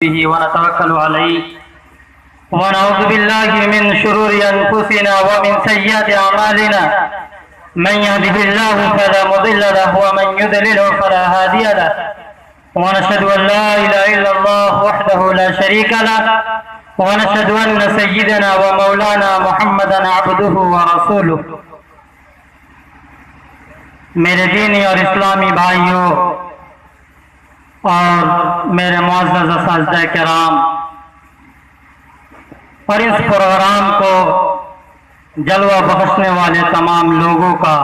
به ونتوكل عليه ونعوذ بالله من شرور أنفسنا ومن سيئات أعمالنا من يهده الله فلا مضل له ومن يضلله فلا هادي له ونشهد أن لا إله إلا الله وحده لا شريك له ونشهد أن سيدنا ومولانا محمدا عبده ورسوله۔ میرے دینی اور اسلامی بھائیوں اور میرے معزز اساتذہ کرام، اور اس پروگرام کو جلوہ بخشنے والے تمام لوگوں کا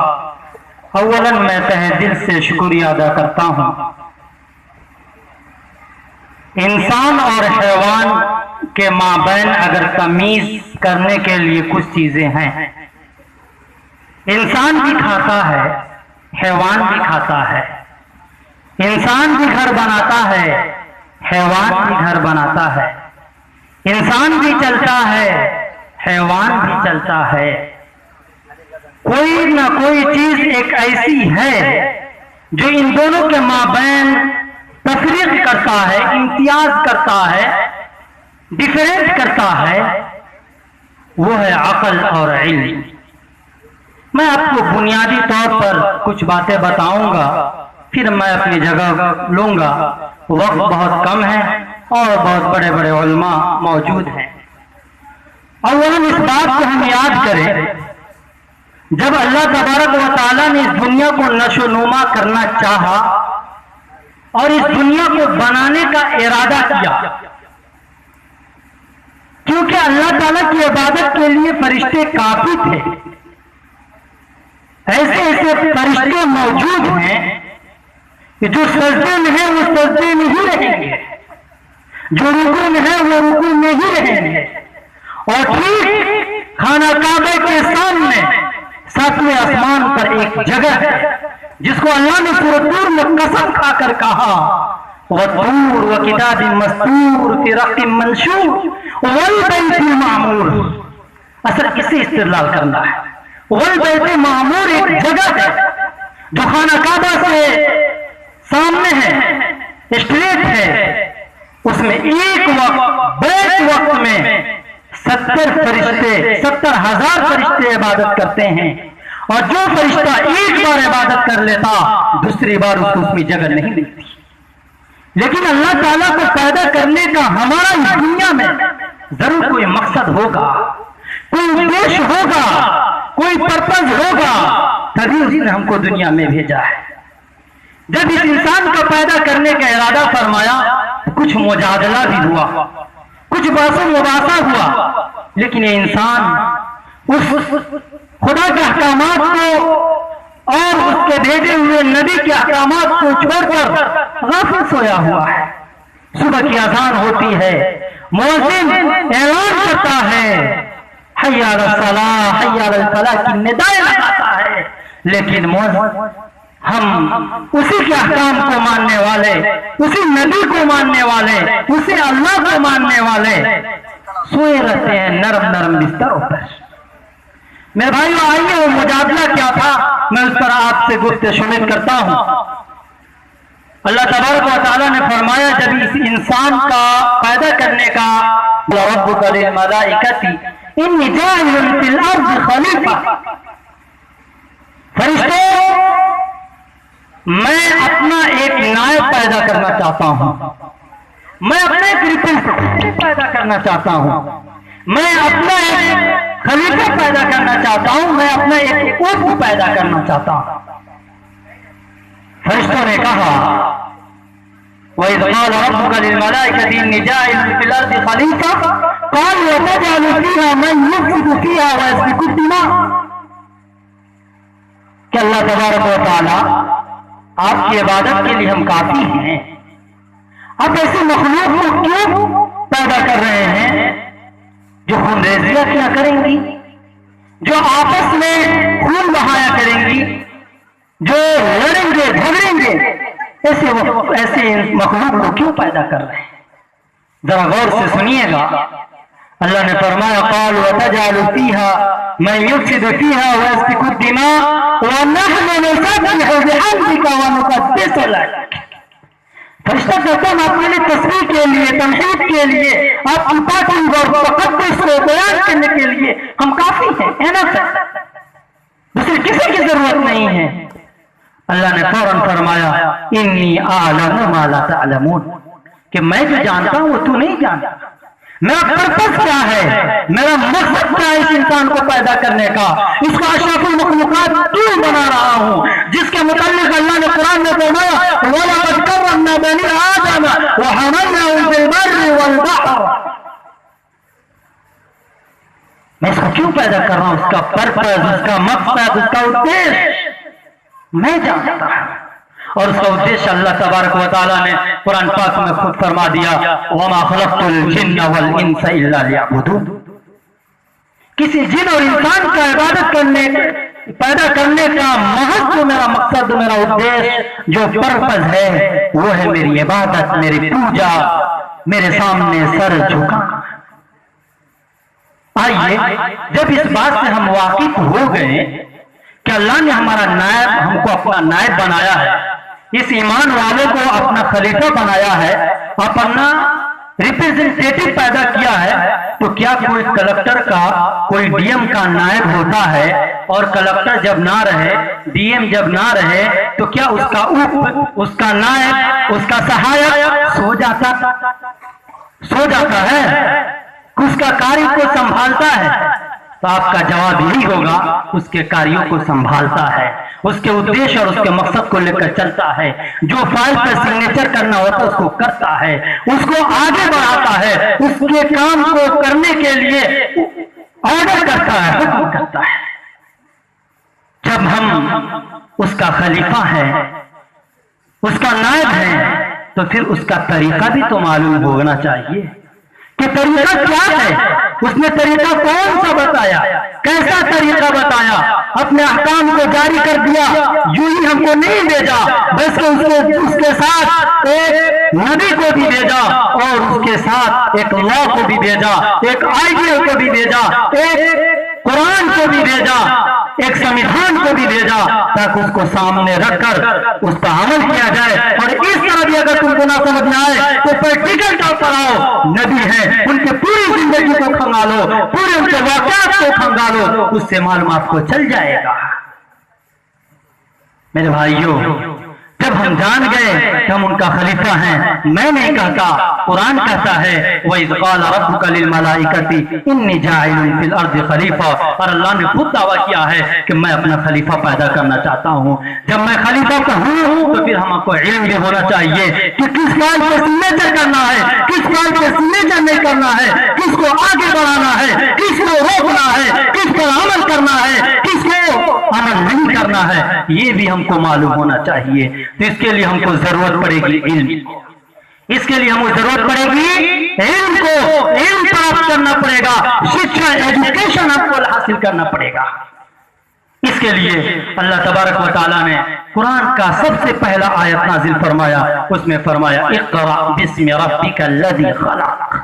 اولاً میں تہہ دل سے شکریہ ادا کرتا ہوں۔ انسان اور حیوان کے مابین اگر تمیز کرنے کے لیے کچھ چیزیں ہیں، انسان بھی کھاتا ہے، حیوان بھی کھاتا ہے، انسان بھی گھر بناتا ہے، حیوان بھی گھر بناتا ہے، انسان بھی چلتا ہے، حیوان بھی چلتا ہے۔ کوئی نہ کوئی چیز ایک ایسی ہے جو ان دونوں کے مابین تفریق کرتا ہے، امتیاز کرتا ہے، ڈیفرنٹ کرتا ہے، وہ ہے عقل اور علم۔ میں آپ کو بنیادی طور پر کچھ باتیں بتاؤں گا، پھر میں اپنی جگہ لوں گا، وقت بہت کم ہے اور بہت بڑے بڑے علماء موجود ہیں۔ اولاً اس بات کو ہم یاد کریں، جب اللہ تبارک و تعالیٰ نے اس دنیا کو نشو و نما کرنا چاہا اور اس دنیا کو بنانے کا ارادہ کیا، کیونکہ اللہ تعالیٰ کی عبادت کے لیے فرشتے کافی تھے، ایسے ایسے فرشتے موجود ہیں کہ جو سجدے میں ہیں وہ سجدے میں ہی رہیں گے، جو رکوع میں ہیں وہ رکوع میں ہی رہیں گے، اور ٹھیک خانہ کعبہ کے سامنے ساتویں آسمان پر ایک جگہ ہے جس کو اللہ نے سورۃ طور میں قسم کھا کر کہا وَالطُّورِ وَكِتَابٍ مَّسْطُورٍ فِي رَقٍّ مَّنشُورٍ وَالْبَيْتِ الْمَعْمُورِ۔ اصل اسے استدلال کرنا ہے۔ والبیت معمور ایک جگہ ہے جو خانہ کعبہ سے سامنے ہے، اسٹریٹ ہے، اس میں ایک وقت بیک وقت میں 70,000 فرشتے عبادت کرتے ہیں، اور جو فرشتہ ایک بار عبادت کر لیتا دوسری بار اس کو اس میں جگہ نہیں ملتی۔ لیکن اللہ تعالیٰ کو پیدا کرنے کا ہمارا اس دنیا میں ضرور کوئی مقصد ہوگا، کوئی ادیش ہوگا، کوئی پرپز ہوگا، تبھی اس نے ہم کو دنیا میں بھیجا ہے۔ جب اس انسان کو پیدا کرنے کا ارادہ فرمایا تو کچھ مجادلہ بھی ہوا، کچھ بحث و مباحثہ ہوا، لیکن یہ انسان اس خدا کے احکامات کو اور اس کے بھیجے ہوئے نبی کے احکامات کو چھوڑ کر غافل سویا ہوا ہے۔ صبح کی اذان ہوتی ہے، مؤذن اعلان کرتا ہے، حی علی الصلاۃ حی علی الفلاح کی ندائیں لگاتا ہے، لیکن ہم اسی کے احکام کو ماننے والے، اسی نبی کو ماننے والے، اسی اللہ کو ماننے والے سوئے رہتے ہیں نرم نرم بستروں پر۔ میرے بھائیو، آئیے وہ مجادلہ کیا تھا میں اس پر آپ سے گفت شنید کرتا ہوں۔ اللہ تبارک و تعالیٰ نے فرمایا جب اس انسان کا پیدا کرنے کا ربک للملائکۃ انی جاعل فی الارض خلیفہ، فرشتے میں اپنا ایک نائب پیدا کرنا چاہتا ہوں، میں اپنا ایک ریپرزینٹیٹیو پیدا کرنا چاہتا ہوں، میں اپنا ایک خلیفہ پیدا کرنا چاہتا ہوں، میں اپنا ایک عضو پیدا کرنا چاہتا ہوں۔ فرشتوں نے کہا وَإِذْ قَالَ رَبُّكَ لِلْمَلَائِكَةِ إِنِّي جَاعِلٌ فِي الْأَرْضِ خَلِيفَةً قَالُوا أَتَجْعَلُ فِيهَا مَن يُفْسِدُ فِيهَا وَيَسْفِكُ الدِّمَاءَ۔ کہ اللہ تبارک و تعالیٰ آپ کی عبادت کے لیے ہم کافی ہیں، آپ ایسی مخلوق کو کیوں پیدا کر رہے ہیں جو خون ریزیاں کیا کریں گی، جو آپس میں خون بہایا کریں گی، جو لڑیں گے جھگڑیں گے، ایسے مخلوق کو کیوں پیدا کر رہے ہیں؟ ذرا غور سے سنیے گا۔ اللہ نے فرمایا قالوا وتجعل فيها من يفسد فيها ويسفك الدماء ونحن نسبح بحمدك ونقدس لك۔ فرشتہ کہتا ہم اپنے لیے تصویر کے لیے तौहीद के लिए, आपकी ताक़ीद और तक़द्दुस को बयान करने के लिए हम काफी हैं, एनफ है, दूसरी किसी की जरूरत नहीं है। अल्लाह ने फौरन फरमाया इन्नी आलमु मा ला तअलमून, कि मैं जो जानता हूं वो तू नहीं जानता। मेरा पर्पस क्या है, मेरा मकसद क्या है इस इंसान को पैदा करने का, इसको अशरफुल मखलूकात क्यों बना रहा हूं, जिसके मुताल्लिक अल्लाह ने कुरान में फरमाया वलक़द कर्रमना बनी आदम व हमलनाहुम फिल बर्रि वल बहर। मैं इसको क्यों पैदा कर रहा हूं, उसका पर्पस, उसका मकसद, उसका उद्देश्य मैं जानता हूं। और उसका उद्देश्य अल्लाह तबारक व तआला ने कुरान पाक में खुद फरमा दिया वमा खलक़तुल जिन्न वल इंस इल्ला लियअबुदून। किसी जिन और इंसान का इबादत करने पैदा करने का महत्व, मेरा मकसद, मेरा उद्देश्य, जो पर्पस है वो है मेरी इबादत, मेरी पूजा, मेरे सामने सर झुका। आइए जब इस बात से हम वाकिफ हो गए कि अल्लाह ने हमारा नायब, हमको अपना नायब बनाया है, इस ईमान वालों को अपना खलीफा बनाया है, अपना रिप्रेजेंटेटिव पैदा किया है, तो क्या कोई कलेक्टर का, कोई डीएम का नायब होता है और कलेक्टर जब ना रहे, डीएम जब ना रहे, तो क्या उसका उसका नायब, उसका सहायक सो जाता है, उसका कार्य को संभालता है? तो आपका जवाब यही होगा उसके कार्यों को संभालता है, उसके उद्देश्य और उसके मकसद को लेकर चलता है, जो फाइल पर सिग्नेचर करना होता है उसको करता है, उसको आगे बढ़ाता है, उसके काम को करने के लिए ऑर्डर करता है, हुक्म करता है। जब हम उसका खलीफा है, उसका नायब है, तो फिर उसका तरीका भी तो मालूम होना चाहिए कि तरीका क्या है, उसने तरीका कौन सा बताया, कैसा तरीका बताया, अपने अहकाम को जारी कर दिया, यूं ही हमको नहीं भेजा, बल्कि उसके साथ एक नबी को भी भेजा और उसके साथ एक लॉ को भी भेजा, एक आइडियल को भी भेजा, एक कुरान को भी भेजा, एक संविधान को भी भेजा, ताकि उसको सामने रखकर उस पर अमल किया जाए। और इस तरह भी अगर तुमको ना समझ में आए तो प्रैक्टिकल तौर पर आओ, नबी है, उनके पूरी जिंदगी को खंगालो, पूरे उनके वाक़यात को खंगालो, उससे मालूम आपको चल जाएगा। मेरे भाइयों, जब हम जान गए कि हम उनका खलीफा हैं, मैं नहीं कहता, कुरान कहता है वइज़ क़ाल रब्बुका लिल मलाइकति इन्नी जाइलुन फिल अर्दि खलीफा, और अल्लाह ने खुद दावा किया है कि मैं अपना खलीफा पैदा करना चाहता हूँ। जब मैं खलीफा का हूँ तो फिर हमको इल्म भी होना चाहिए कि किस बात पे सिग्नेचर करना है, किस बात पे सिग्नेचर नहीं करना है, किसको आगे बढ़ाना है, किसको रोकना है, किस पर अमल करना है, किसको अमल नहीं करना है, ये भी हमको मालूम होना चाहिए। तो इसके लिए हमको जरूरत पड़ेगी इल्म, इसके लिए हमको जरूरत पड़ेगी इल्म को, इल्म प्राप्त करना पड़ेगा, शिक्षा, एजुकेशन हमको हासिल करना पड़ेगा। इसके लिए अल्लाह तबारक व तआला ने कुरान का सबसे पहला आयत नाजिल फरमाया, उसमें फरमाया इक़रा बिस्मि रब्बिकल्लज़ी खलक़।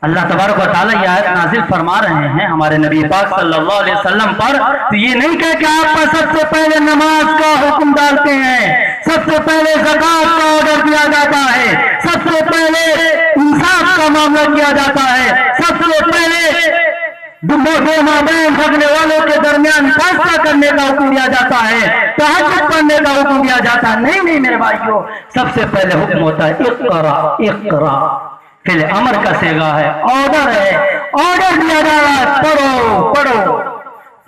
अल्लाह तबारक व तआला ये आयत नाजिल फरमा रहे हैं हमारे नबी पाक सल्लल्लाहु अलैहि वसल्लम पर, तो ये नहीं कह कि आप पर सबसे पहले नमाज का हुक्म डालते हैं, सबसे पहले ज़कात का ऑर्डर दिया जाता है, सबसे पहले इंसाफ का मामला किया जाता है, सबसे पहले दो माँ-बहन भगने वालों के दरमियान फैसला करने का हुक्म दिया जाता है, तहज्जुद पढ़ने का हुक्म दिया जाता है। नहीं नहीं मेरे भाइयों, सबसे पहले हुक्म होता है इक़रा इक़रा, फिर अमर का सेगा है, ऑर्डर है, ऑर्डर दिया जा रहा है, पढ़ो पढ़ो।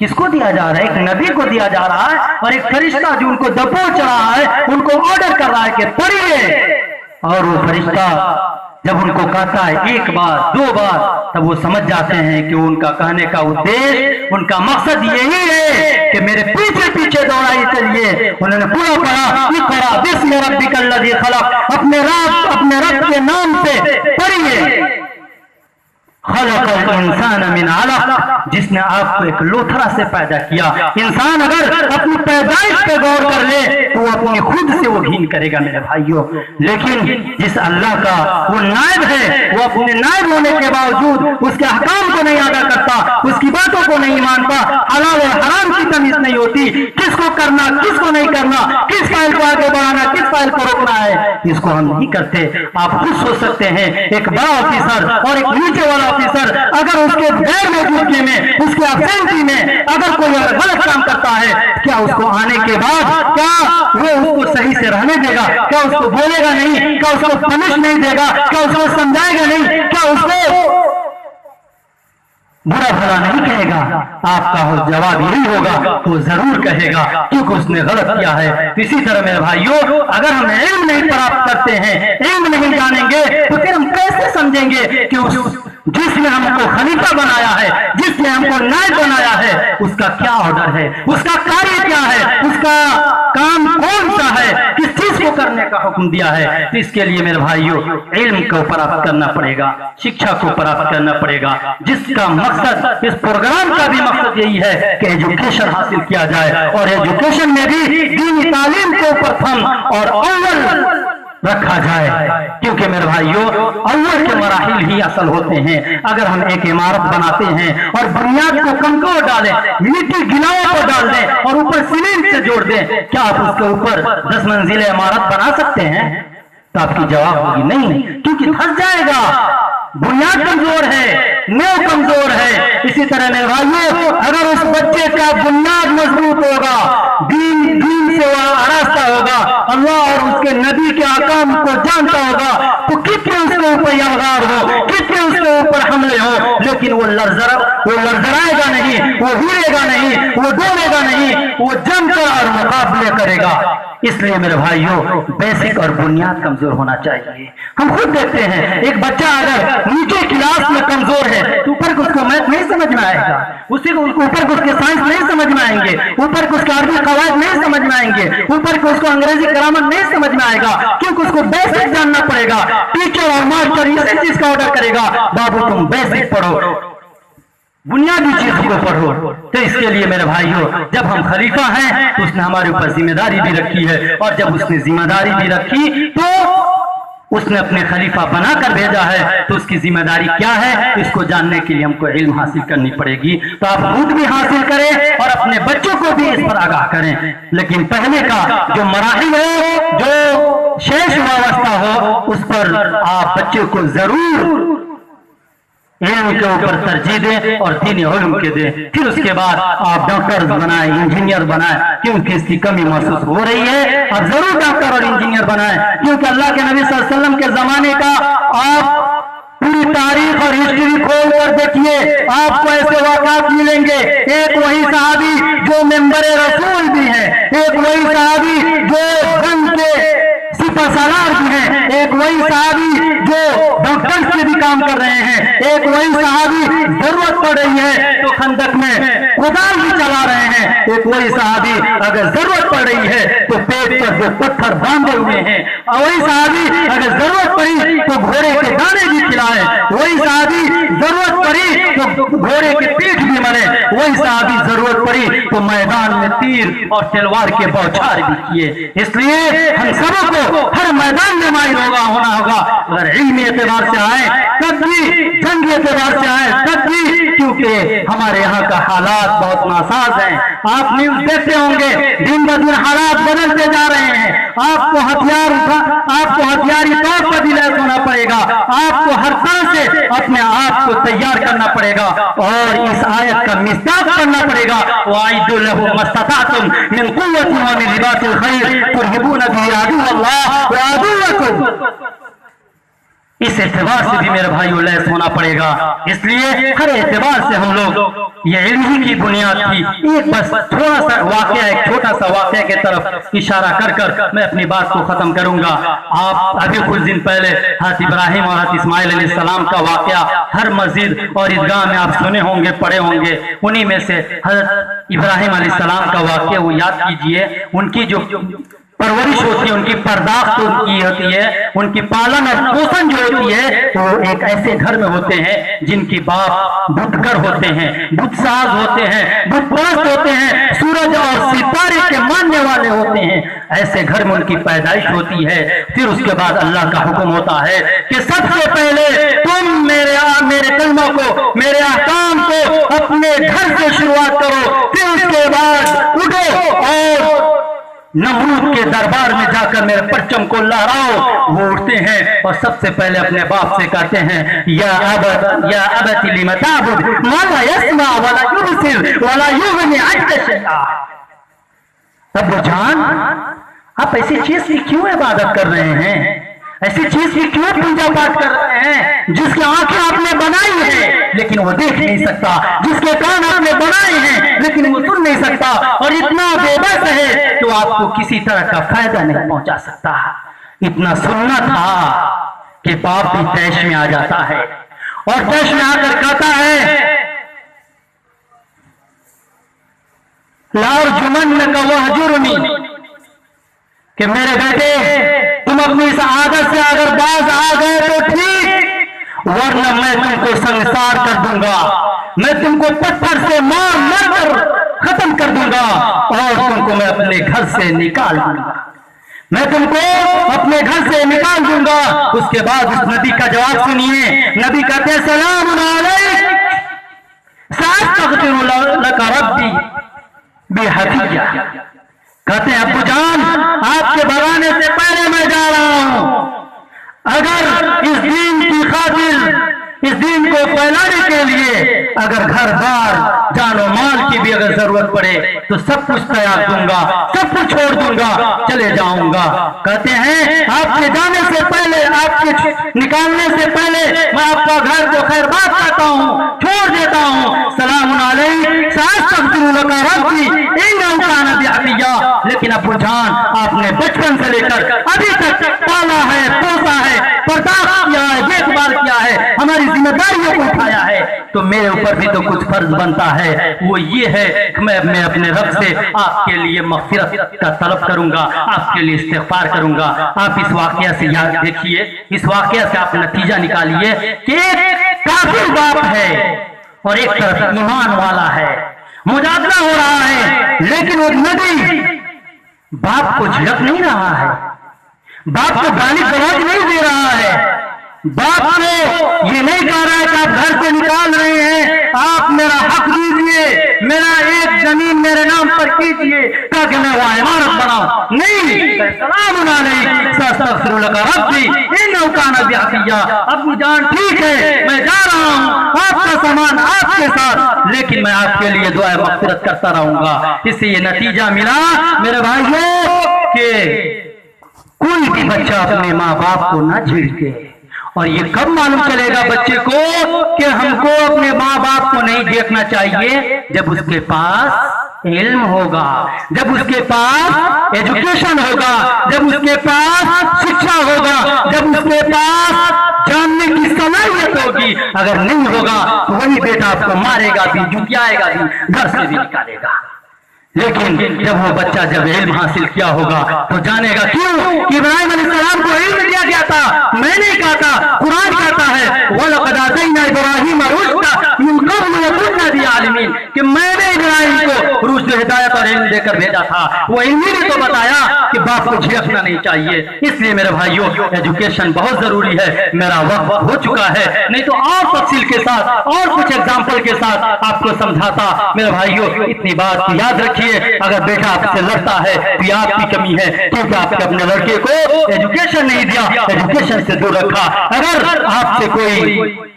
किसको दिया जा रहा है? एक नबी को दिया जा रहा है, और एक फरिश्ता जो उनको दबोच रहा है, उनको ऑर्डर कर रहा है कि पढ़िए। और वो फरिश्ता जब उनको कहता है एक बार, दो बार, तब वो समझ जाते हैं कि उनका कहने का उद्देश्य, उनका मकसद यही है कि मेरे पीछे पीछे दौड़ाई चलिए। उन्होंने पूरा पढ़ा इक़रा बिस्मि रब्बिकल्लज़ी खलक़, अपने रब के नाम से पढ़िए। खलक़ल इंसान मिन अलक़, जिसने आपको एक लोथरा से पैदा किया। इंसान अगर अपनी पैदाइश पे गौर कर ले तो वो अपनी खुद से वो घिन करेगा मेरे भाइयों। लेकिन जिस अल्लाह का वो नायब है, वो अपने नायब होने के बावजूद उसके अहकाम को नहीं अदा करता, उसकी बातों को नहीं मानता, हलाल और हराम की तमीज नहीं होती, किसको करना किसको नहीं करना, किस फाइल को आगे बढ़ाना किस फाइल को रोकना है, इसको हम नहीं करते। आप खुद सोच सकते हैं, एक बड़ा ऑफिसर और एक नीचे वाला ऑफिसर अगर उसके गैर मौजूदगी में, उसके अब्सेंटी में अगर कोई गलत काम करता है, क्या उसको आने के बाद क्या वो उसको सही से रहने देगा? क्या उसको बोलेगा नहीं? क्या उसको पनिश नहीं देगा? क्या उसको समझाएगा नहीं? क्या उसको बुरा भला नहीं कहेगा? आपका जवाब यही होगा, तो जरूर कहेगा, क्योंकि उसने गलत किया है। इसी तरह मेरे भाइयों, अगर हम इल्म नहीं प्राप्त करते हैं, इल्म नहीं जानेंगे, तो फिर हम कैसे समझेंगे कि जिसने हमको खलीफा बनाया है, जिसने हमको नायब बनाया है, उसका क्या ऑर्डर है, उसका कार्य क्या है, उसका काम कौन सा है, किस चीज को करने का हुक्म दिया है। तो इसके लिए मेरे भाइयों इल्म को प्राप्त करना पड़ेगा, शिक्षा को प्राप्त करना पड़ेगा, जिसका मकसद, इस प्रोग्राम का भी मकसद यही है कि एजुकेशन हासिल किया जाए, और एजुकेशन में भी दीनी तालीम को प्रथम और अव्वल रखा जाए। क्योंकि मेरे भाइयों अव्वल के मराहिल ही असल होते हैं। अगर हम एक इमारत बनाते हैं और बुनियाद को कमजोर डालें, मिट्टी गिलाओं को डाल दें और ऊपर सीमेंट से जोड़ दें, क्या आप उसके ऊपर 10 मंजिले इमारत बना सकते हैं? तो आपकी जवाब होगी नहीं, क्योंकि धंस जाएगा, बुनियाद कमजोर है, नींव कमजोर है। इसी तरह मेरे भाइयों, अगर उस बच्चे का बुनियाद मजबूत होगा, दीन से वह आरास्ता होगा, अल्लाह और उसके नबी के आकाम को जानता होगा, तो कितने उसके ऊपर यलगार हो, कितने उसके ऊपर हमले हो, लेकिन वो लड़झड़ाएगा नहीं, वो हिलेगा नहीं, वो डोलेगा नहीं, वो जमकर और मुकाबले करेगा। इसलिए मेरे भाइयों बेसिक और बुनियाद कमजोर होना चाहिए। हम खुद देखते हैं, एक बच्चा अगर नीचे क्लास में कमजोर है तो ऊपर को उसको मैथ नहीं समझ में आएगा, उसी को ऊपर को उसके साइंस नहीं समझ में आएंगे, ऊपर को उसके अरबी कवायद नहीं समझ में आएंगे, ऊपर को उसको अंग्रेजी ग्रामर नहीं समझ में आएगा, क्योंकि उसको बेसिक जानना पड़ेगा। टीचर और मास्टर इसी चीज का ऑर्डर करेगा, बाबू तुम बेसिक पढ़ो, बुनियादी चीज को पढ़ो। तो इसके लिए मेरे भाइयों, जब हम खलीफा हैं तो उसने हमारे ऊपर जिम्मेदारी भी रखी है, और जब उसने जिम्मेदारी भी रखी तो उसने अपने खलीफा बनाकर भेजा है, तो उसकी जिम्मेदारी क्या है, इसको जानने के लिए हमको इल्म हासिल करनी पड़ेगी। तो आप खुद भी हासिल करें और अपने बच्चों को भी इस पर आगाह करें। लेकिन पहले का जो मराहिल हो, जो शेष अवस्था हो, उस पर आप बच्चों को जरूर इल्म के ऊपर तरजीह दें और दीनी इल्म के दें। फिर उसके बाद आप डॉक्टर बनाएं, इंजीनियर बनाएं, क्योंकि इसकी कमी महसूस हो रही है। आप जरूर डॉक्टर और इंजीनियर बनाएं, क्योंकि अल्लाह के नबी सल्लल्लाहु अलैहि वसल्लम के जमाने का आप पूरी तारीख और हिस्ट्री खोल कर देखिए, आपको ऐसे वाक़ात मिलेंगे। एक वही सहाबी जो मेंबर रसूल भी है, एक वही सहाबी जो जंग के सिपहसालार भी हैं, एक वही सहाबी जो डॉक्टर से भी काम कर रहे हैं, एक वही सहाबी जरूरत पड़ रही है तो खंदक में कुदाल भी चला रहे हैं, एक वही सहाबी अगर जरूरत पड़ रही है तो पेट पर जो पत्थर बांधे हुए हैं, और वही सहाबी अगर जरूरत पड़ी तो घोड़े के दाने भी खिलाए, वही सहाबी जरूरत पड़ी तो घोड़े के पीठ भी मरे, वही सहाबी जरूरत पड़ी तो मैदान में तीर और तलवार के बौछार भी किए। इसलिए हम सबको हर मैदान में माहिर होना होगा। अगर इल्मी एतबार से आए तब भी, जंगी एतबार से आए तब भी, क्योंकि हमारे यहाँ का हालात बहुत नासाज हैं। आप न्यूज देखते होंगे, दिन ब दिन हालात बदलते जा रहे हैं। आपको हथियारी तौर पर भी लैस होना पड़ेगा, आपको हर तरह से अपने आप को तैयार करना पड़ेगा, और इस आयत का मिस्ताक करना पड़ेगा। वाइदु लहु मस्ततातुम मिन कुव्वतिन व मिन रिबातिल खैर तुरहिबून बिही अदुव्वल्लाह व अदुव्वकुम। इस एतबार से भी मेरे भाइयों लैस होना पड़ेगा। इसलिए हर एतबार से हम लोग, ये इल्म की बुनियाद थी। एक बस थोड़ा सा वाकया, एक छोटा सा वाकया की तरफ इशारा कर कर मैं अपनी बात को खत्म करूंगा। आप अभी कुछ दिन पहले हज़रत इब्राहिम और हज़रत इस्माइल अलैहिस्सलाम का वाकया हर मस्जिद और ईदगाह में आप सुने होंगे, पढ़े होंगे। उन्हीं में से हज़रत इब्राहिम अलैहिस्सलाम का वाकया वो याद कीजिए। उनकी जो परवरिश होती है, उनकी पर्दाश्त उनकी होती है, उनकी पालन और पोषण जो होती है वो एक ऐसे घर में होते हैं जिनकी बाप बुतकर होते हैं, बुतसाज होते हैं, बुतपरस्त होते हैं, सूरज और सितारे के मानने वाले होते हैं। ऐसे घर में उनकी पैदाइश होती है। फिर उसके बाद अल्लाह का हुक्म होता है कि सबसे पहले तुम मेरे कलमा को, मेरे अहकाम को अपने घर से शुरुआत करो। फिर उसके बाद उठो और नमरूद के दरबार में जाकर मेरे परचम को लहराओ। वो उठते हैं और सबसे पहले अपने बाप से कहते हैं, या अबती लिमा ताबुद मा ला यस्मा वला युबसिर वला युगनी अन्का शैआ। अब्बू जान, आप ऐसी चीज की क्यों इबादत कर रहे हैं? ऐसी चीज की क्यों पूजा पाठ कर रहे हैं जिसकी आंखें आपने बनाई है लेकिन वो देख नहीं सकता, जिसके कान आपने बनाए हैं लेकिन वो सुन नहीं सकता, और इतना बेबस है तो आपको किसी तरह का फायदा नहीं पहुंचा सकता। इतना सुनना था कि बाप भी तैश में आ जाता है और तैश में आकर कहता है, लार्जुमन्नक वहजुरनी, कि मेरे बेटे तुम अपनी इस आदत से अगर बाज आ गए तो ठीक, वरना मैं तुमको संसार कर दूंगा, मैं तुमको पत्थर से मार मार कर खत्म कर दूंगा और तुमको मैं अपने घर से निकाल दूंगा, मैं तुमको अपने घर से निकाल दूंगा। उसके बाद उस नबी का जवाब सुनिए। नबी कहते हैं, सलाम अलैक सअस्तगफिरु लक रब्बी बिहदिया। कहते हैं, अब्बू जान, आपके भगाने से पहले मैं जा रहा हूं। अगर इस दीन की खातिर, इस दीन को फैलाने के लिए अगर घर बार जानो माल की भी अगर जरूरत पड़े तो सब कुछ त्याग दूंगा, सब कुछ छोड़ दूंगा, चले जाऊंगा। कहते हैं, आपके जाने से पहले, आपके निकालने से पहले मैं आपका घर को खैर बात करता हूं, छोड़ देता हूं। सलाम अलैक सअस्तगफिरु लक रब्बी इन्नहु कान बी हफिया। लेकिन अब्बू जान, आपने बचपन से लेकर अभी तक पाला है, पोसा है, बर्दाश्त किया है, देखभाल किया है, हमारी जिम्मेदारियों को उठाया है, तो मेरे ऊपर भी तो कुछ फर्ज बनता है। वो ये है कि मैं अपने रब से आपके लिए मग़फ़िरत का तलब करूंगा, आपके लिए इस्तिग़फ़ार करूंगा। आप इस वाक़या से याद देखिए, इस वाक़या से आप नतीजा निकालिए कि एक काफिर बाप है और एक तरफ ईमान वाला है, मुजादला हो रहा है, लेकिन वो नबी बाप को झिड़क नहीं रहा है, बाप को गाली गलौज नहीं दे रहा है, बाप को ये नहीं कह रहा है कि आप घर से निकाल रहे हैं, आप मेरा हक दीजिए, मेरा एक जमीन मेरे नाम पर कीजिए ताकि मैं वहां इमारत बनाऊं। नहीं, सलाम अलैक सअस्तगफिरु लक रब्बी इन्नहु कान बी हफिया। अब्बू जान, ठीक है, मैं जा रहा हूं, आपका सामान आपके साथ, लेकिन मैं आपके लिए दुआ मग़फ़िरत करता रहूंगा। इससे ये नतीजा मिला मेरे भाइयों कि कोई भी बच्चा अपने माँ बाप को ना झिड़के। और ये कब मालूम चलेगा बच्चे को कि हमको अपने माँ बाप को नहीं देखना चाहिए? जब उसके पास इल्म होगा, जब उसके पास एजुकेशन होगा, जब उसके पास शिक्षा होगा, जब उसके पास जानने की सलाहियत होगी। अगर नहीं होगा तो वही बेटा आपको मारेगा भी, झुकियाएगा भी, घर से भी निकालेगा। लेकिन जब वो बच्चा जब इल्म हासिल किया होगा तो जानेगा क्यों कि इब्राहिम अलैहिस्सलाम को इल्म दिया गया था। मैं नहीं कहा था, कुरान कहता है वलक़द आतैना इब्राहीम रुश्दा मिन क़ब्ल व कुन्ना बिही आलिमीन, कि मैंने इब्राहिम को रुश्द, हिदायत और इल्म देकर भेजा था। वो इल्म ने तो बताया कि बाप को झिड़कना नहीं चाहिए। इसलिए मेरे भाइयों, एजुकेशन बहुत जरूरी है। मेरा वक्त हो चुका है, नहीं तो और तफसील के साथ और कुछ एग्जाम्पल के साथ आपको समझाता। मेरे भाइयों, इतनी बात याद रखिए, अगर बेटा आपसे लड़ता है तो ये आपकी कमी है, क्योंकि आपके अपने लड़के को एजुकेशन नहीं दिया, एजुकेशन से दूर रखा। अगर आपसे कोई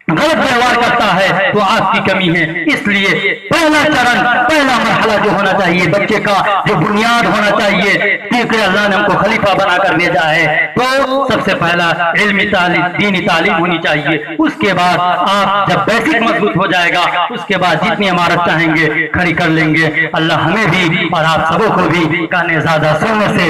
गलत व्यवहार करता है तो आपकी कमी है। इसलिए पहला चरण, पहला मरहला जो होना चाहिए बच्चे का, जो बुनियाद होना चाहिए, क्योंकि अल्लाह ने हमको खलीफा बनाकर भेजा है, तो सबसे पहला इल्मी तालीम, दीनी तालीम होनी चाहिए। उसके बाद आप जब बेसिक मजबूत हो जाएगा, उसके बाद जितनी इमारत चाहेंगे खड़ी कर लेंगे। अल्लाह हमें भी और आप सबों को भी काने ज़्यादा सुनने से